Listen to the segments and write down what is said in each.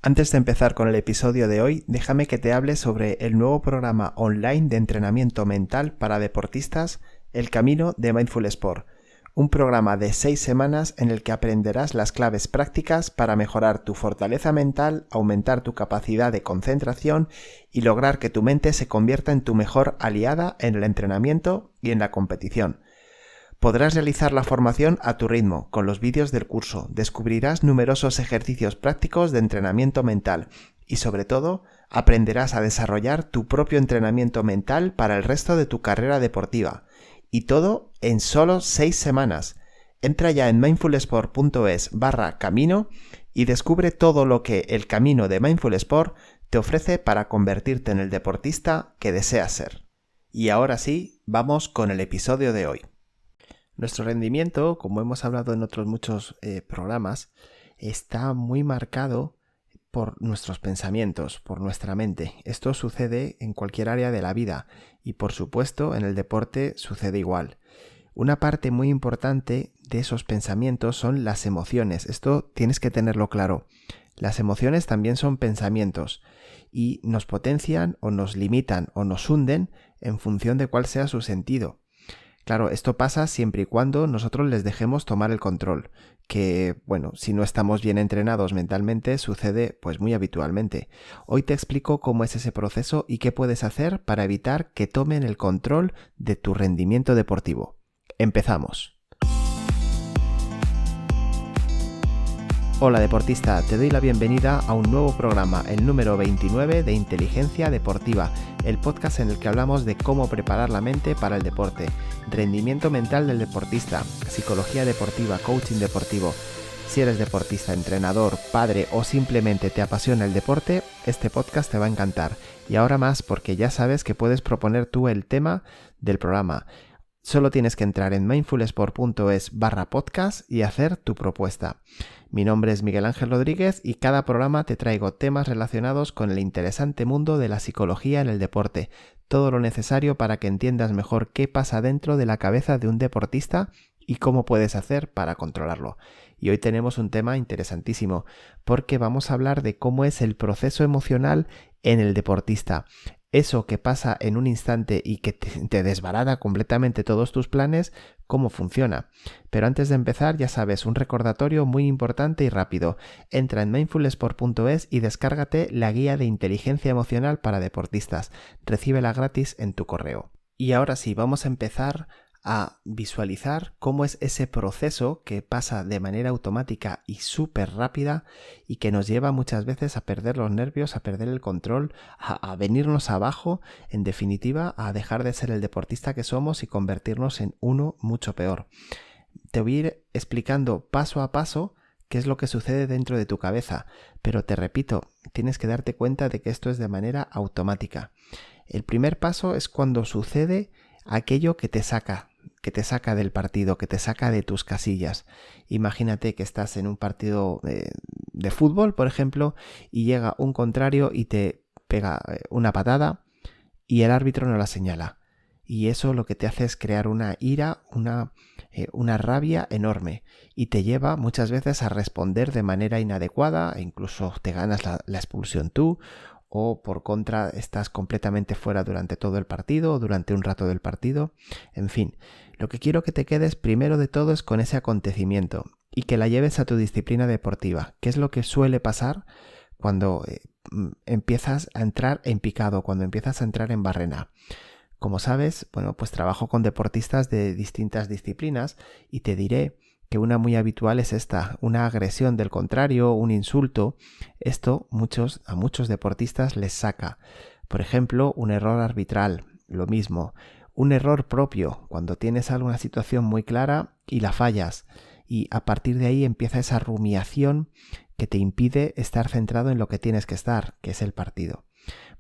Antes de empezar con el episodio de hoy, déjame que te hable sobre el nuevo programa online de entrenamiento mental para deportistas, El Camino de Mindful Sport, un programa de 6 semanas en el que aprenderás las claves prácticas para mejorar tu fortaleza mental, aumentar tu capacidad de concentración y lograr que tu mente se convierta en tu mejor aliada en el entrenamiento y en la competición. Podrás realizar la formación a tu ritmo, con los vídeos del curso, descubrirás numerosos ejercicios prácticos de entrenamiento mental y sobre todo aprenderás a desarrollar tu propio entrenamiento mental para el resto de tu carrera deportiva. Y todo en solo 6 semanas. Entra ya en mindfulsport.es/camino y descubre todo lo que el camino de Mindful Sport te ofrece para convertirte en el deportista que deseas ser. Y ahora sí, vamos con el episodio de hoy. Nuestro rendimiento, como hemos hablado en otros muchos programas, está muy marcado por nuestros pensamientos, por nuestra mente. Esto sucede en cualquier área de la vida y, por supuesto, en el deporte sucede igual. Una parte muy importante de esos pensamientos son las emociones. Esto tienes que tenerlo claro. Las emociones también son pensamientos y nos potencian o nos limitan o nos hunden en función de cuál sea su sentido. Claro, esto pasa siempre y cuando nosotros les dejemos tomar el control, que, bueno, si no estamos bien entrenados mentalmente, sucede pues muy habitualmente. Hoy te explico cómo es ese proceso y qué puedes hacer para evitar que tomen el control de tu rendimiento deportivo. ¡Empezamos! Hola deportista, te doy la bienvenida a un nuevo programa, el número 29 de Inteligencia Deportiva, el podcast en el que hablamos de cómo preparar la mente para el deporte, rendimiento mental del deportista, psicología deportiva, coaching deportivo. Si eres deportista, entrenador, padre o simplemente te apasiona el deporte, este podcast te va a encantar. Y ahora más porque ya sabes que puedes proponer tú el tema del programa. Solo tienes que entrar en mindfulsport.es/podcast y hacer tu propuesta. Mi nombre es Miguel Ángel Rodríguez y cada programa te traigo temas relacionados con el interesante mundo de la psicología en el deporte. Todo lo necesario para que entiendas mejor qué pasa dentro de la cabeza de un deportista y cómo puedes hacer para controlarlo. Y hoy tenemos un tema interesantísimo porque vamos a hablar de cómo es el proceso emocional en el deportista. Eso que pasa en un instante y que te desbarata completamente todos tus planes, cómo funciona. Pero antes de empezar, ya sabes, un recordatorio muy importante y rápido. Entra en mindfulsport.es y descárgate la guía de inteligencia emocional para deportistas. Recíbela gratis en tu correo. Y ahora sí, vamos a empezar a visualizar cómo es ese proceso que pasa de manera automática y súper rápida y que nos lleva muchas veces a perder los nervios, a perder el control, a venirnos abajo, en definitiva, a dejar de ser el deportista que somos y convertirnos en uno mucho peor. Te voy a ir explicando paso a paso qué es lo que sucede dentro de tu cabeza, pero te repito, tienes que darte cuenta de que esto es de manera automática. El primer paso es cuando sucede aquello que te saca del partido, que te saca de tus casillas. Imagínate que estás en un partido de fútbol, por ejemplo, y llega un contrario y te pega una patada y el árbitro no la señala. Y eso lo que te hace es crear una ira, una rabia enorme y te lleva muchas veces a responder de manera inadecuada e incluso te ganas la expulsión tú, o por contra estás completamente fuera durante todo el partido o durante un rato del partido. En fin, lo que quiero que te quedes primero de todo es con ese acontecimiento y que la lleves a tu disciplina deportiva, que es lo que suele pasar cuando empiezas a entrar en picado, cuando empiezas a entrar en barrena. Como sabes, bueno, pues trabajo con deportistas de distintas disciplinas y te diré que una muy habitual es esta, una agresión del contrario, un insulto. Esto a muchos deportistas les saca. Por ejemplo, un error arbitral, lo mismo. Un error propio, cuando tienes alguna situación muy clara y la fallas. Y a partir de ahí empieza esa rumiación que te impide estar centrado en lo que tienes que estar, que es el partido.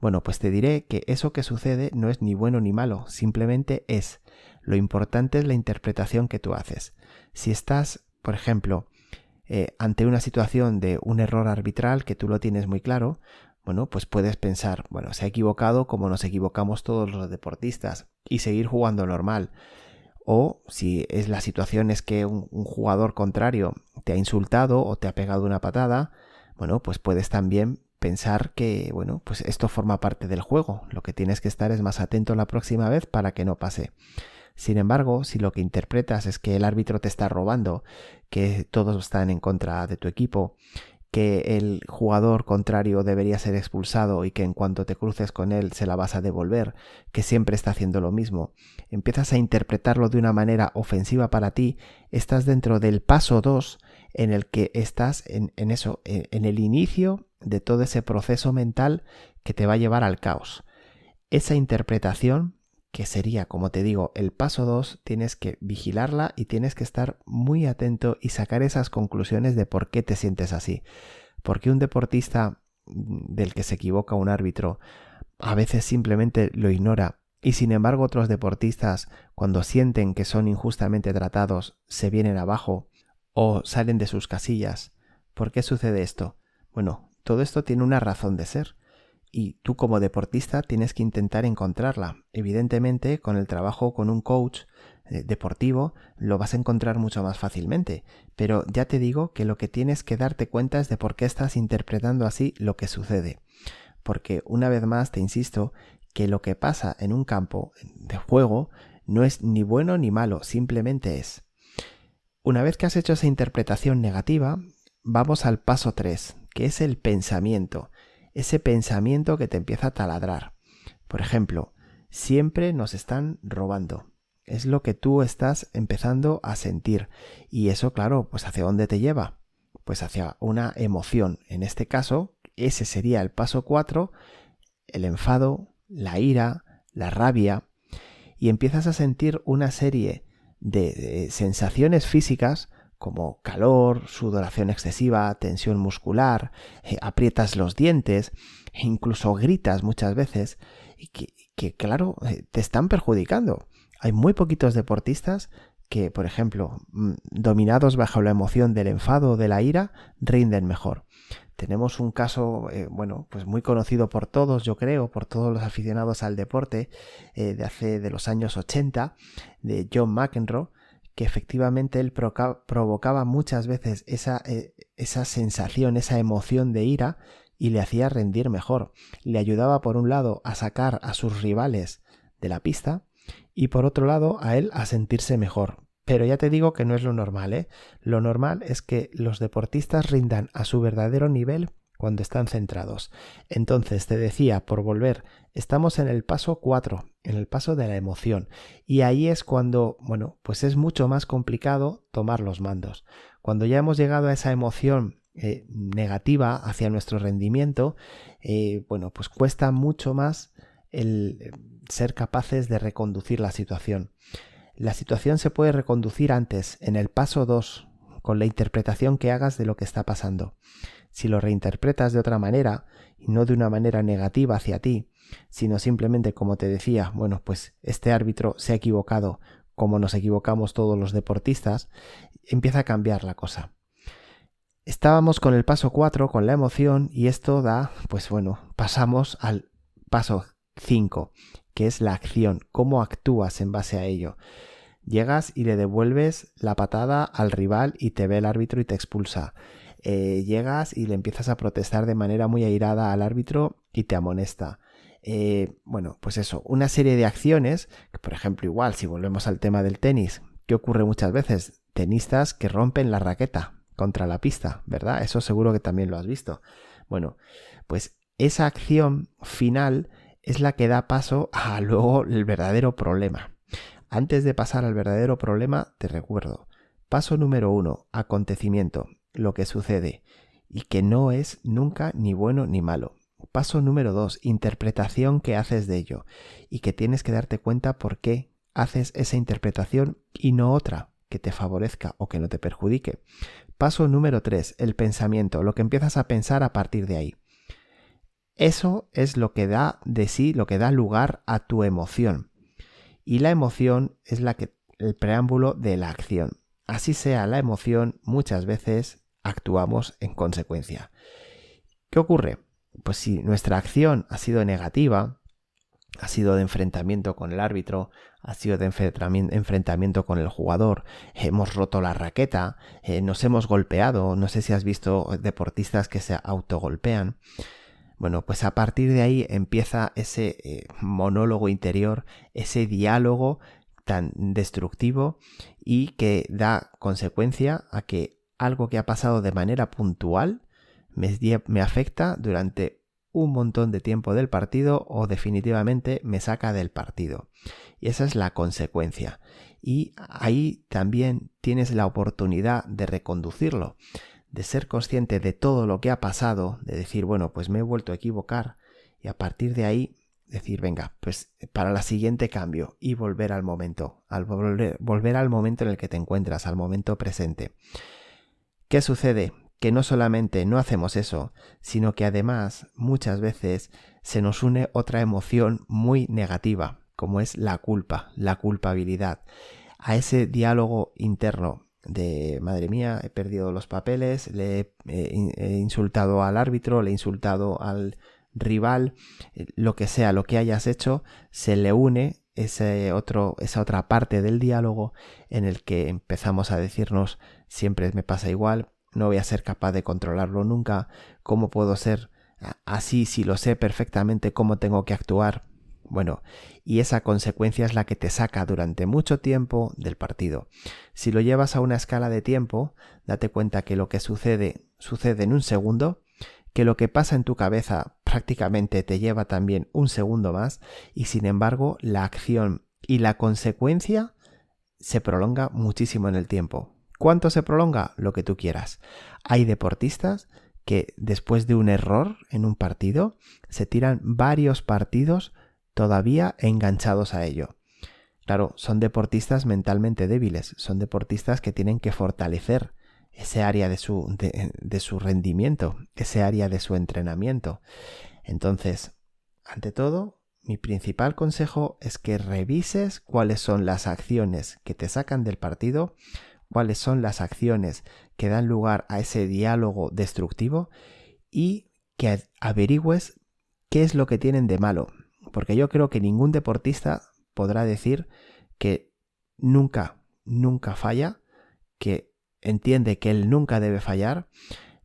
Bueno, pues te diré que eso que sucede no es ni bueno ni malo, simplemente es. Lo importante es la interpretación que tú haces. Si estás, por ejemplo, ante una situación de un error arbitral que tú lo tienes muy claro, bueno, pues puedes pensar, bueno, se ha equivocado como nos equivocamos todos los deportistas y seguir jugando normal. O si es la situación es que un jugador contrario te ha insultado o te ha pegado una patada, bueno, pues puedes también pensar que, bueno, pues esto forma parte del juego. Lo que tienes que estar es más atento la próxima vez para que no pase. Sin embargo, si lo que interpretas es que el árbitro te está robando, que todos están en contra de tu equipo, que el jugador contrario debería ser expulsado y que en cuanto te cruces con él se la vas a devolver, que siempre está haciendo lo mismo, empiezas a interpretarlo de una manera ofensiva para ti, estás dentro del paso 2 en el que estás en el inicio de todo ese proceso mental que te va a llevar al caos. Esa interpretación, que sería, como te digo, el paso 2, tienes que vigilarla y tienes que estar muy atento y sacar esas conclusiones de por qué te sientes así. Porque un deportista del que se equivoca un árbitro a veces simplemente lo ignora y sin embargo otros deportistas, cuando sienten que son injustamente tratados, se vienen abajo o salen de sus casillas. ¿Por qué sucede esto? Bueno, todo esto tiene una razón de ser. Y tú como deportista tienes que intentar encontrarla. Evidentemente, con el trabajo con un coach deportivo lo vas a encontrar mucho más fácilmente. Pero ya te digo que lo que tienes que darte cuenta es de por qué estás interpretando así lo que sucede. Porque una vez más te insisto que lo que pasa en un campo de juego no es ni bueno ni malo, simplemente es. Una vez que has hecho esa interpretación negativa, vamos al paso 3, que es el pensamiento. Ese pensamiento que te empieza a taladrar. Por ejemplo, siempre nos están robando. Es lo que tú estás empezando a sentir. Y eso, claro, pues ¿hacia dónde te lleva? Pues hacia una emoción. En este caso, ese sería el paso 4, el enfado, la ira, la rabia. Y empiezas a sentir una serie de sensaciones físicas como calor, sudoración excesiva, tensión muscular, aprietas los dientes e incluso gritas muchas veces y que claro, te están perjudicando. Hay muy poquitos deportistas que, por ejemplo, dominados bajo la emoción del enfado o de la ira, rinden mejor. Tenemos un caso, pues muy conocido por todos, yo creo, por todos los aficionados al deporte, de los años 80, de John McEnroe, que efectivamente él provocaba muchas veces esa sensación, esa emoción de ira y le hacía rendir mejor. Le ayudaba por un lado a sacar a sus rivales de la pista y por otro lado a él a sentirse mejor. Pero ya te digo que no es lo normal, ¿eh? Lo normal es que los deportistas rindan a su verdadero nivel cuando están centrados. Entonces, te decía, por volver, estamos en el paso 4, en el paso de la emoción. Y ahí es cuando, pues es mucho más complicado tomar los mandos. Cuando ya hemos llegado a esa emoción negativa hacia nuestro rendimiento, pues cuesta mucho más el ser capaces de reconducir la situación. La situación se puede reconducir antes, en el paso 2, con la interpretación que hagas de lo que está pasando. Si lo reinterpretas de otra manera, y no de una manera negativa hacia ti, sino simplemente como te decía, pues este árbitro se ha equivocado, como nos equivocamos todos los deportistas, empieza a cambiar la cosa. Estábamos con el paso 4, con la emoción, y esto da, pasamos al paso 5, que es la acción, cómo actúas en base a ello. Llegas y le devuelves la patada al rival y te ve el árbitro y te expulsa. Llegas y le empiezas a protestar de manera muy airada al árbitro y te amonesta. Pues eso, una serie de acciones, que por ejemplo igual, si volvemos al tema del tenis, ¿qué ocurre muchas veces? Tenistas que rompen la raqueta contra la pista, ¿verdad? Eso seguro que también lo has visto. Pues esa acción final es la que da paso a luego el verdadero problema. Antes de pasar al verdadero problema, te recuerdo. Paso número 1, acontecimiento, lo que sucede, y que no es nunca ni bueno ni malo. Paso número 2, interpretación que haces de ello, y que tienes que darte cuenta por qué haces esa interpretación y no otra que te favorezca o que no te perjudique. Paso número 3, el pensamiento, lo que empiezas a pensar a partir de ahí. Eso es lo que da de sí, lo que da lugar a tu emoción. Y la emoción es el preámbulo de la acción. Así sea la emoción, muchas veces actuamos en consecuencia. ¿Qué ocurre? Pues si nuestra acción ha sido negativa, ha sido de enfrentamiento con el árbitro, ha sido de enfrentamiento con el jugador, hemos roto la raqueta, nos hemos golpeado, no sé si has visto deportistas que se autogolpean. Bueno, pues a partir de ahí empieza ese monólogo interior, ese diálogo tan destructivo y que da consecuencia a que algo que ha pasado de manera puntual me afecta durante un montón de tiempo del partido o definitivamente me saca del partido. Y esa es la consecuencia. Y ahí también tienes la oportunidad de reconducirlo, de ser consciente de todo lo que ha pasado, de decir, bueno, pues me he vuelto a equivocar y a partir de ahí decir, venga, pues para la siguiente cambio y volver al momento, volver al momento en el que te encuentras, al momento presente. ¿Qué sucede? Que no solamente no hacemos eso, sino que además muchas veces se nos une otra emoción muy negativa, como es la culpa, la culpabilidad, a ese diálogo interno de madre mía, he perdido los papeles, he insultado al árbitro, le he insultado al rival, lo que sea, lo que hayas hecho, se le une esa otra parte del diálogo en el que empezamos a decirnos siempre me pasa igual, no voy a ser capaz de controlarlo nunca, ¿cómo puedo ser así si lo sé perfectamente cómo tengo que actuar? Bueno, y esa consecuencia es la que te saca durante mucho tiempo del partido. Si lo llevas a una escala de tiempo, date cuenta que lo que sucede en un segundo, que lo que pasa en tu cabeza prácticamente te lleva también un segundo más y sin embargo la acción y la consecuencia se prolonga muchísimo en el tiempo. ¿Cuánto se prolonga? Lo que tú quieras. Hay deportistas que después de un error en un partido se tiran varios partidos todavía enganchados a ello. Claro, son deportistas mentalmente débiles, son deportistas que tienen que fortalecer ese área de su rendimiento, ese área de su entrenamiento. Entonces, ante todo, mi principal consejo es que revises cuáles son las acciones que te sacan del partido, cuáles son las acciones que dan lugar a ese diálogo destructivo y que averigües qué es lo que tienen de malo. Porque yo creo que ningún deportista podrá decir que nunca falla, que entiende que él nunca debe fallar.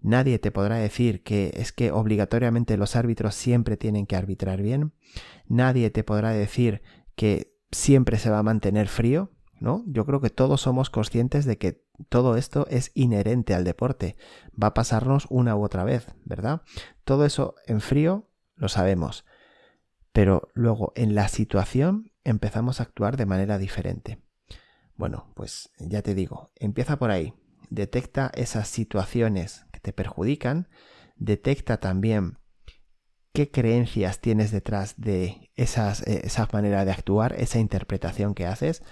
Nadie te podrá decir que es que obligatoriamente los árbitros siempre tienen que arbitrar bien. Nadie te podrá decir que siempre se va a mantener frío, ¿no? Yo creo que todos somos conscientes de que todo esto es inherente al deporte. Va a pasarnos una u otra vez, ¿verdad? Todo eso en frío lo sabemos. Pero luego en la situación empezamos a actuar de manera diferente. Bueno, pues ya te digo, empieza por ahí. Detecta esas situaciones que te perjudican. Detecta también qué creencias tienes detrás de esa manera de actuar, esa interpretación que haces.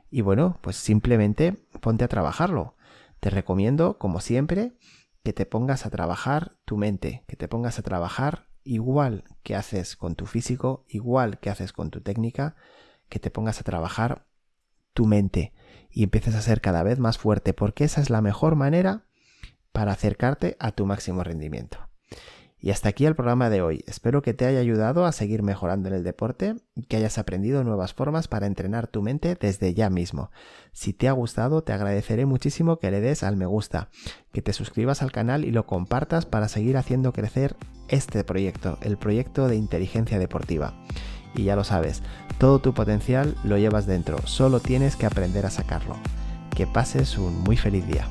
Y bueno, pues simplemente ponte a trabajarlo. Te recomiendo, como siempre, que te pongas a trabajar tu mente, que te pongas a trabajar igual que haces con tu físico, igual que haces con tu técnica, que te pongas a trabajar tu mente y empieces a ser cada vez más fuerte, porque esa es la mejor manera para acercarte a tu máximo rendimiento. Y hasta aquí el programa de hoy. Espero que te haya ayudado a seguir mejorando en el deporte y que hayas aprendido nuevas formas para entrenar tu mente desde ya mismo. Si te ha gustado, te agradeceré muchísimo que le des al me gusta, que te suscribas al canal y lo compartas para seguir haciendo crecer este proyecto, el proyecto de inteligencia deportiva. Y ya lo sabes, todo tu potencial lo llevas dentro, solo tienes que aprender a sacarlo. Que pases un muy feliz día.